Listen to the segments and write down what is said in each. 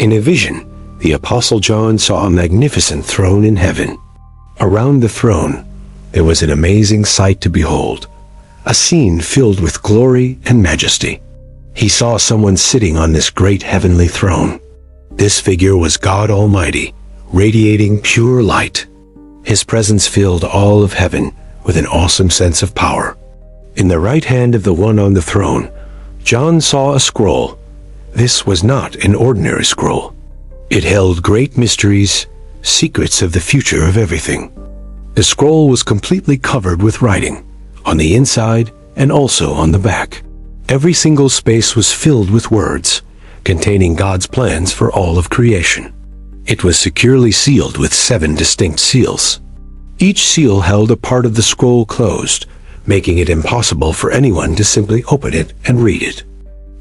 In a vision, the Apostle John saw a magnificent throne in heaven. Around the throne, there was an amazing sight to behold, a scene filled with glory and majesty. He saw someone sitting on this great heavenly throne. This figure was God Almighty, radiating pure light. His presence filled all of heaven with an awesome sense of power. In the right hand of the one on the throne, John saw a scroll. This was not an ordinary scroll. It held great mysteries, secrets of the future of everything. The scroll was completely covered with writing, on the inside and also on the back. Every single space was filled with words, containing God's plans for all of creation. It was securely sealed with 7 distinct seals. Each seal held a part of the scroll closed, making it impossible for anyone to simply open it and read it.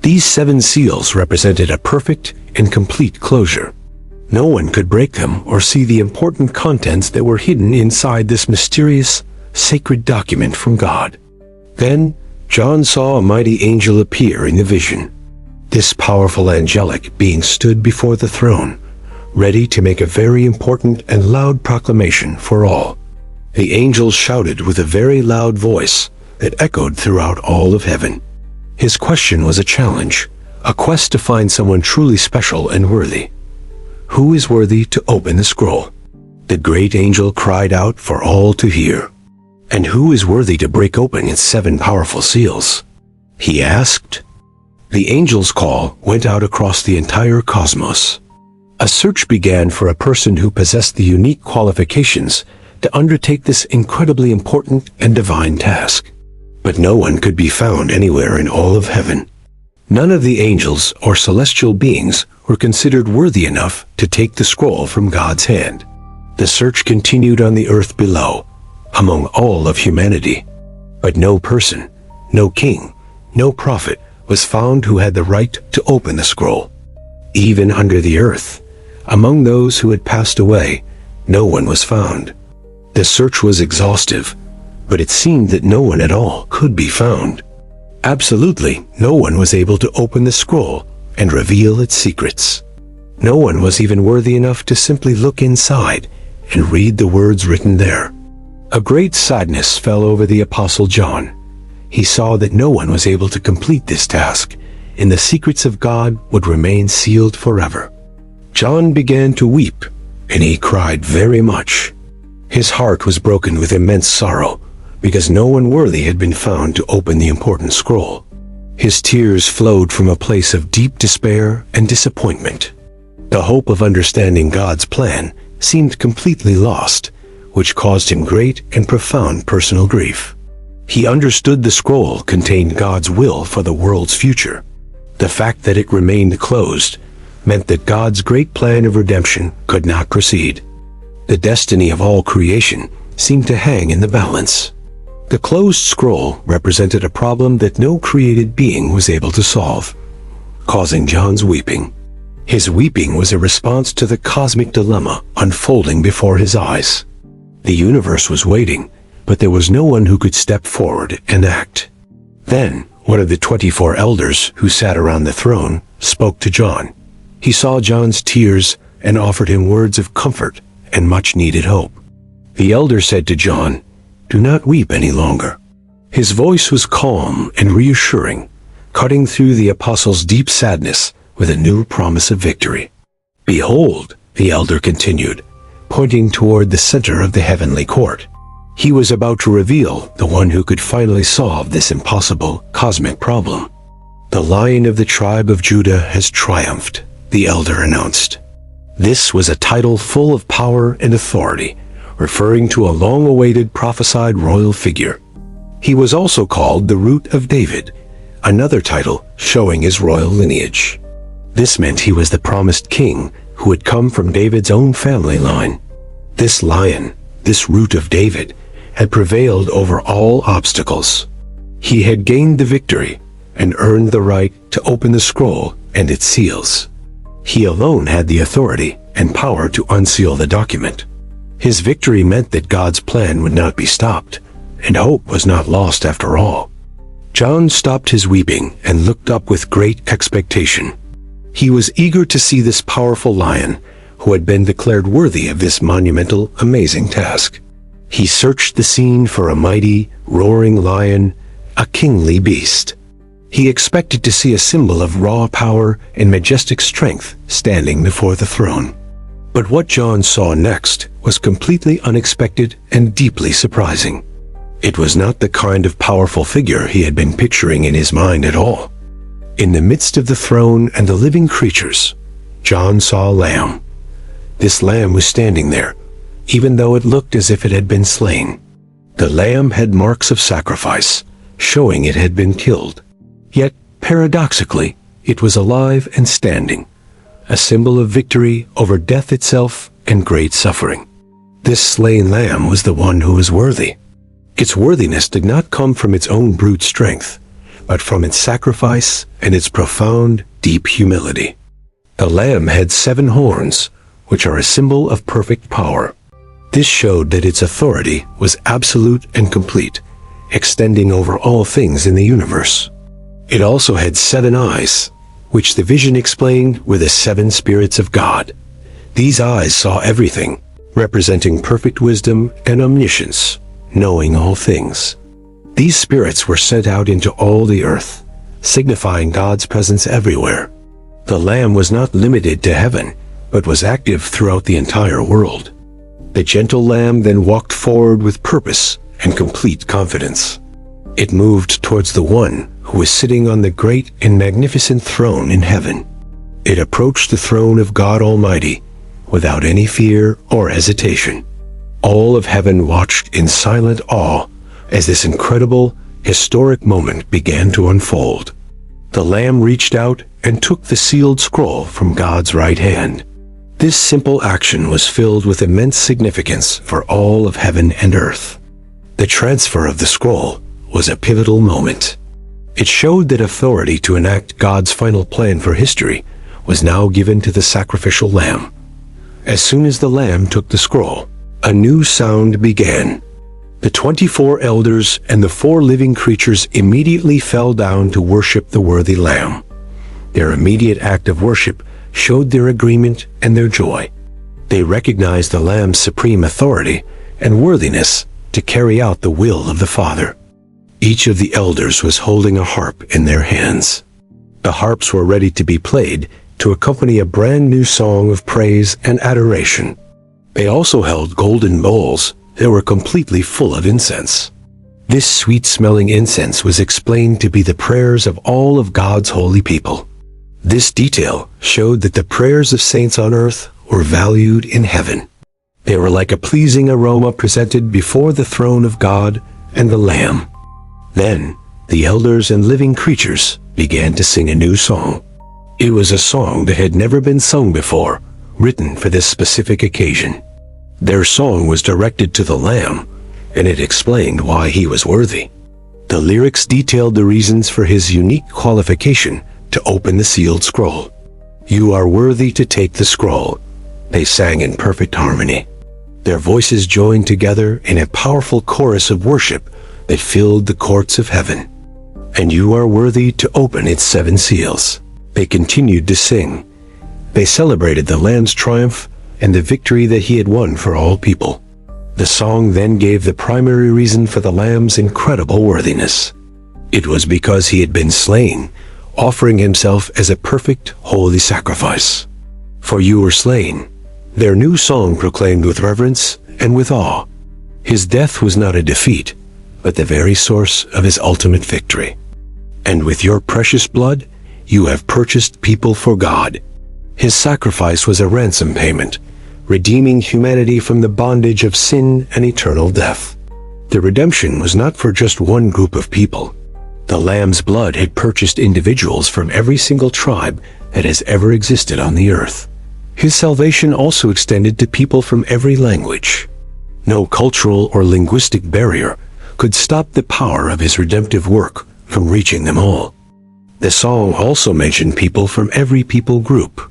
These 7 seals represented a perfect and complete closure. No one could break them or see the important contents that were hidden inside this mysterious, sacred document from God. Then, John saw a mighty angel appear in the vision. This powerful angelic being stood before the throne, ready to make a very important and loud proclamation for all. The angel shouted with a very loud voice that echoed throughout all of heaven. His question was a challenge, a quest to find someone truly special and worthy. Who is worthy to open the scroll? The great angel cried out for all to hear. And who is worthy to break open its 7 powerful seals? He asked. The angel's call went out across the entire cosmos. A search began for a person who possessed the unique qualifications to undertake this incredibly important and divine task. But no one could be found anywhere in all of heaven. None of the angels or celestial beings were considered worthy enough to take the scroll from God's hand. The search continued on the earth below, among all of humanity. But no person, no king, no prophet was found who had the right to open the scroll. Even under the earth, among those who had passed away, no one was found. The search was exhaustive, but it seemed that no one at all could be found. Absolutely no one was able to open the scroll and reveal its secrets. No one was even worthy enough to simply look inside and read the words written there. A great sadness fell over the Apostle John. He saw that no one was able to complete this task, and the secrets of God would remain sealed forever. John began to weep, and he cried very much. His heart was broken with immense sorrow, because no one worthy had been found to open the important scroll. His tears flowed from a place of deep despair and disappointment. The hope of understanding God's plan seemed completely lost, which caused him great and profound personal grief. He understood the scroll contained God's will for the world's future. The fact that it remained closed meant that God's great plan of redemption could not proceed. The destiny of all creation seemed to hang in the balance. The closed scroll represented a problem that no created being was able to solve, causing John's weeping. His weeping was a response to the cosmic dilemma unfolding before his eyes. The universe was waiting, but there was no one who could step forward and act. Then, one of the 24 elders who sat around the throne spoke to John. He saw John's tears and offered him words of comfort and much-needed hope. The elder said to John, "Do not weep any longer." His voice was calm and reassuring, cutting through the apostle's deep sadness with a new promise of victory. "Behold," the elder continued, pointing toward the center of the heavenly court. He was about to reveal the one who could finally solve this impossible cosmic problem. "The Lion of the tribe of Judah has triumphed," the elder announced. This was a title full of power and authority, referring to a long-awaited prophesied royal figure. He was also called the Root of David, another title showing his royal lineage. This meant he was the promised king who had come from David's own family line. This lion, this Root of David, had prevailed over all obstacles. He had gained the victory and earned the right to open the scroll and its seals. He alone had the authority and power to unseal the document. His victory meant that God's plan would not be stopped, and hope was not lost after all. John stopped his weeping and looked up with great expectation. He was eager to see this powerful lion, who had been declared worthy of this monumental, amazing task. He searched the scene for a mighty, roaring lion, a kingly beast. He expected to see a symbol of raw power and majestic strength standing before the throne. But what John saw next was completely unexpected and deeply surprising. It was not the kind of powerful figure he had been picturing in his mind at all. In the midst of the throne and the living creatures, John saw a lamb. This lamb was standing there, even though it looked as if it had been slain. The lamb had marks of sacrifice, showing it had been killed. Yet, paradoxically, it was alive and standing, a symbol of victory over death itself and great suffering. This slain lamb was the one who was worthy. Its worthiness did not come from its own brute strength, but from its sacrifice and its profound, deep humility. The lamb had 7 horns, which are a symbol of perfect power. This showed that its authority was absolute and complete, extending over all things in the universe. It also had 7 eyes, which the vision explained were the 7 spirits of God. These eyes saw everything, representing perfect wisdom and omniscience, knowing all things. These spirits were sent out into all the earth, signifying God's presence everywhere. The Lamb was not limited to heaven, but was active throughout the entire world. The gentle Lamb then walked forward with purpose and complete confidence. It moved towards the one who was sitting on the great and magnificent throne in heaven. It approached the throne of God Almighty without any fear or hesitation. All of heaven watched in silent awe as this incredible, historic moment began to unfold. The Lamb reached out and took the sealed scroll from God's right hand. This simple action was filled with immense significance for all of heaven and earth. The transfer of the scroll was a pivotal moment. It showed that authority to enact God's final plan for history was now given to the sacrificial lamb. As soon as the lamb took the scroll, a new sound began. The 24 elders and the 4 living creatures immediately fell down to worship the worthy lamb. Their immediate act of worship showed their agreement and their joy. They recognized the lamb's supreme authority and worthiness to carry out the will of the Father. Each of the elders was holding a harp in their hands. The harps were ready to be played to accompany a brand new song of praise and adoration. They also held golden bowls that were completely full of incense. This sweet-smelling incense was explained to be the prayers of all of God's holy people. This detail showed that the prayers of saints on earth were valued in heaven. They were like a pleasing aroma presented before the throne of God and the Lamb. Then, the elders and living creatures began to sing a new song. It was a song that had never been sung before, written for this specific occasion. Their song was directed to the Lamb, and it explained why he was worthy. The lyrics detailed the reasons for his unique qualification to open the sealed scroll. "You are worthy to take the scroll," they sang in perfect harmony. Their voices joined together in a powerful chorus of worship that filled the courts of heaven. "And you are worthy to open its 7 seals," they continued to sing. They celebrated the Lamb's triumph and the victory that he had won for all people. The song then gave the primary reason for the Lamb's incredible worthiness. It was because he had been slain, offering himself as a perfect, holy sacrifice. "For you were slain," their new song proclaimed with reverence and with awe. His death was not a defeat, but the very source of his ultimate victory. "And with your precious blood, you have purchased people for God." His sacrifice was a ransom payment, redeeming humanity from the bondage of sin and eternal death. The redemption was not for just one group of people. The Lamb's blood had purchased individuals from every single tribe that has ever existed on the earth. His salvation also extended to people from every language. No cultural or linguistic barrier could stop the power of his redemptive work from reaching them all. The song also mentioned people from every people group.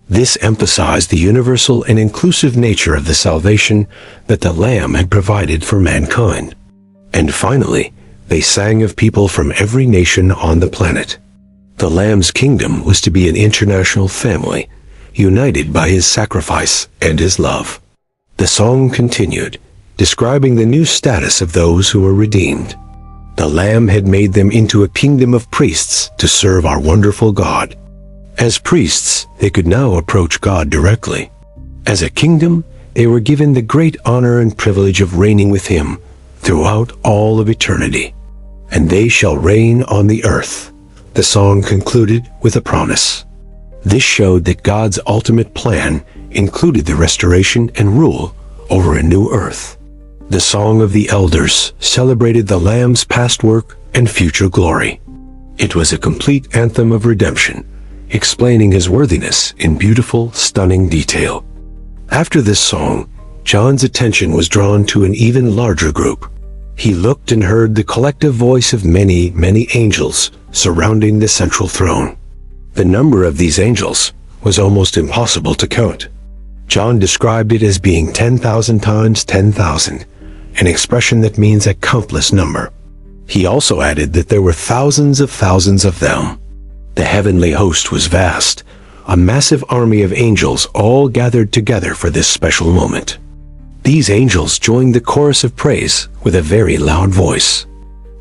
This emphasized the universal and inclusive nature of the salvation that the Lamb had provided for mankind. And finally, they sang of people from every nation on the planet. The Lamb's kingdom was to be an international family, united by his sacrifice and his love. The song continued, describing the new status of those who were redeemed. The Lamb had made them into a kingdom of priests to serve our wonderful God. As priests, they could now approach God directly. As a kingdom, they were given the great honor and privilege of reigning with him throughout all of eternity. And they shall reign on the earth. The song concluded with a promise. This showed that God's ultimate plan included the restoration and rule over a new earth. The Song of the Elders celebrated the Lamb's past work and future glory. It was a complete anthem of redemption, explaining his worthiness in beautiful, stunning detail. After this song, John's attention was drawn to an even larger group. He looked and heard the collective voice of many, many angels surrounding the central throne. The number of these angels was almost impossible to count. John described it as being 10,000 times 10,000, an expression that means a countless number. He also added that there were thousands of them. The heavenly host was vast, a massive army of angels all gathered together for this special moment. These angels joined the chorus of praise with a very loud voice.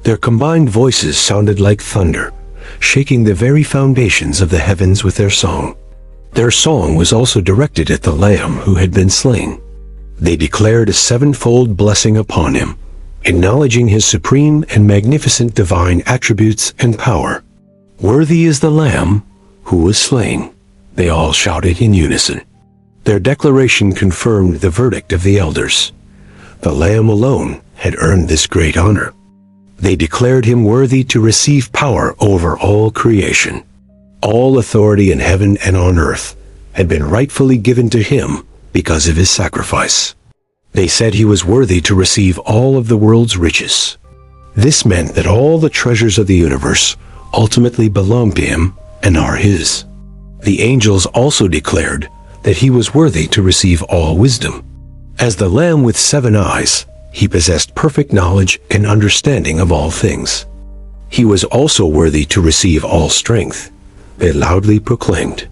Their combined voices sounded like thunder, shaking the very foundations of the heavens with their song. Their song was also directed at the Lamb who had been slain. They declared a sevenfold blessing upon him, acknowledging his supreme and magnificent divine attributes and power. "Worthy is the Lamb who was slain," they all shouted in unison. Their declaration confirmed the verdict of the elders. The Lamb alone had earned this great honor. They declared him worthy to receive power over all creation. All authority in heaven and on earth had been rightfully given to him because of his sacrifice. They said he was worthy to receive all of the world's riches. This meant that all the treasures of the universe ultimately belong to him and are his. The angels also declared that he was worthy to receive all wisdom. As the Lamb with 7 eyes, he possessed perfect knowledge and understanding of all things. He was also worthy to receive all strength, they loudly proclaimed.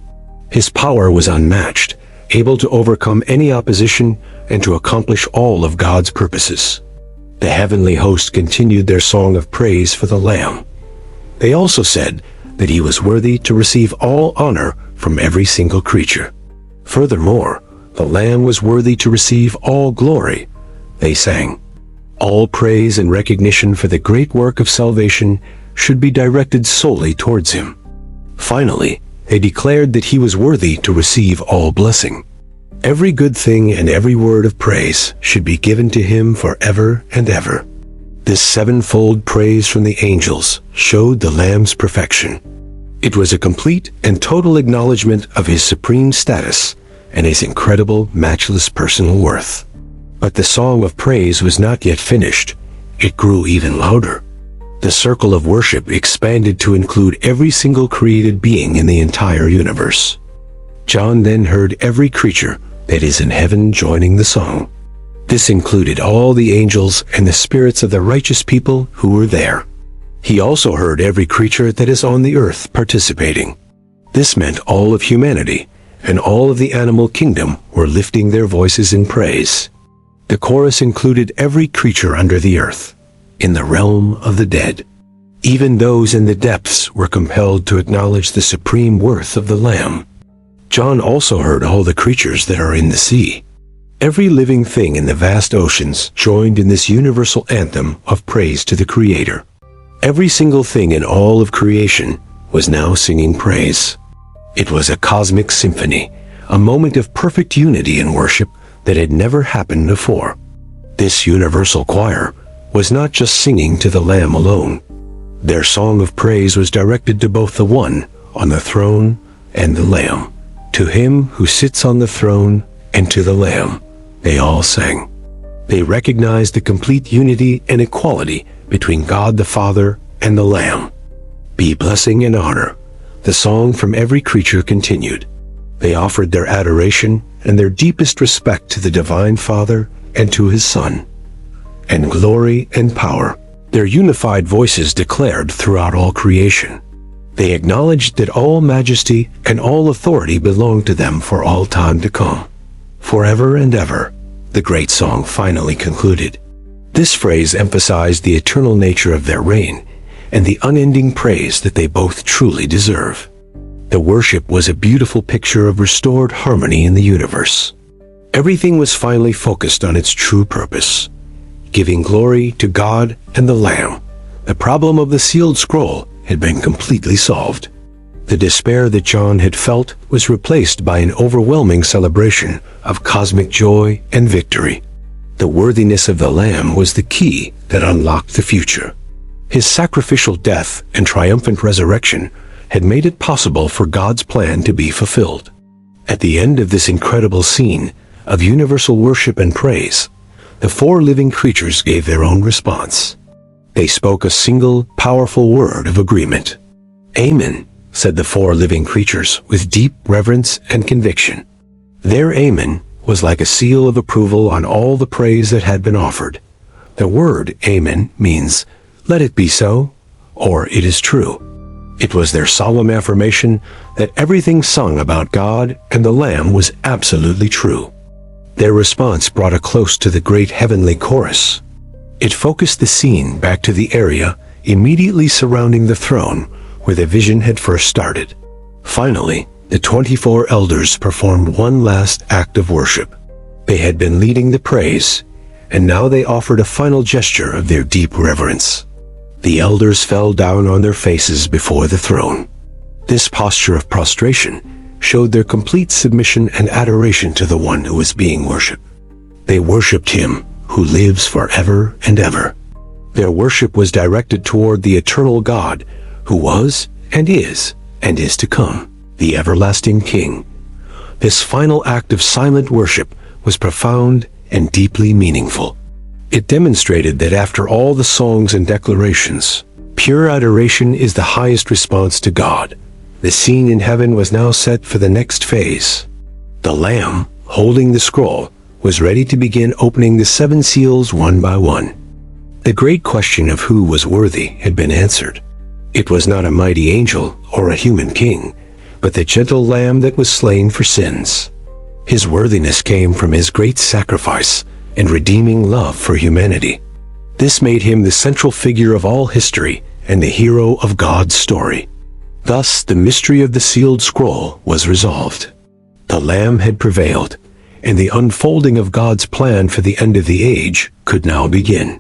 His power was unmatched, able to overcome any opposition and to accomplish all of God's purposes. The heavenly host continued their song of praise for the Lamb. They also said that he was worthy to receive all honor from every single creature. Furthermore, the Lamb was worthy to receive all glory. They sang, "All praise and recognition for the great work of salvation should be directed solely towards him." Finally, they declared that he was worthy to receive all blessing. Every good thing and every word of praise should be given to him forever and ever. This sevenfold praise from the angels showed the Lamb's perfection. It was a complete and total acknowledgement of his supreme status and his incredible, matchless personal worth. But the song of praise was not yet finished. It grew even louder. The circle of worship expanded to include every single created being in the entire universe. John then heard every creature that is in heaven joining the song. This included all the angels and the spirits of the righteous people who were there. He also heard every creature that is on the earth participating. This meant all of humanity and all of the animal kingdom were lifting their voices in praise. The chorus included every creature under the earth, in the realm of the dead. Even those in the depths were compelled to acknowledge the supreme worth of the Lamb. John also heard all the creatures that are in the sea. Every living thing in the vast oceans joined in this universal anthem of praise to the Creator. Every single thing in all of creation was now singing praise. It was a cosmic symphony, a moment of perfect unity and worship that had never happened before. This universal choir was not just singing to the Lamb alone. Their song of praise was directed to both the One on the throne and the Lamb. To him who sits on the throne and to the Lamb, they all sang. They recognized the complete unity and equality between God the Father and the Lamb. Be blessing and honor. The song from every creature continued. They offered their adoration and their deepest respect to the Divine Father and to his Son. And glory and power, their unified voices declared throughout all creation. They acknowledged that all majesty and all authority belonged to them for all time to come. Forever and ever, the great song finally concluded. This phrase emphasized the eternal nature of their reign and the unending praise that they both truly deserve. The worship was a beautiful picture of restored harmony in the universe. Everything was finally focused on its true purpose, giving glory to God and the Lamb. The problem of the sealed scroll had been completely solved. The despair that John had felt was replaced by an overwhelming celebration of cosmic joy and victory. The worthiness of the Lamb was the key that unlocked the future. His sacrificial death and triumphant resurrection had made it possible for God's plan to be fulfilled. At the end of this incredible scene of universal worship and praise, the four living creatures gave their own response. They spoke a single, powerful word of agreement. "Amen," said the four living creatures with deep reverence and conviction. Their amen was like a seal of approval on all the praise that had been offered. The word amen means, "Let it be so," or "It is true." It was their solemn affirmation that everything sung about God and the Lamb was absolutely true. Their response brought a close to the great heavenly chorus. It focused the scene back to the area immediately surrounding the throne where the vision had first started. Finally, the 24 elders performed one last act of worship. They had been leading the praise, and now they offered a final gesture of their deep reverence. The elders fell down on their faces before the throne. This posture of prostration showed their complete submission and adoration to the one who was being worshipped. They worshipped him who lives forever and ever. Their worship was directed toward the eternal God who was and is to come, the everlasting King. This final act of silent worship was profound and deeply meaningful. It demonstrated that after all the songs and declarations, pure adoration is the highest response to God. The scene in heaven was now set for the next phase. The Lamb, holding the scroll, was ready to begin opening the 7 seals one by one. The great question of who was worthy had been answered. It was not a mighty angel or a human king, but the gentle Lamb that was slain for sins. His worthiness came from his great sacrifice and redeeming love for humanity. This made him the central figure of all history and the hero of God's story. Thus, the mystery of the sealed scroll was resolved. The Lamb had prevailed, and the unfolding of God's plan for the end of the age could now begin.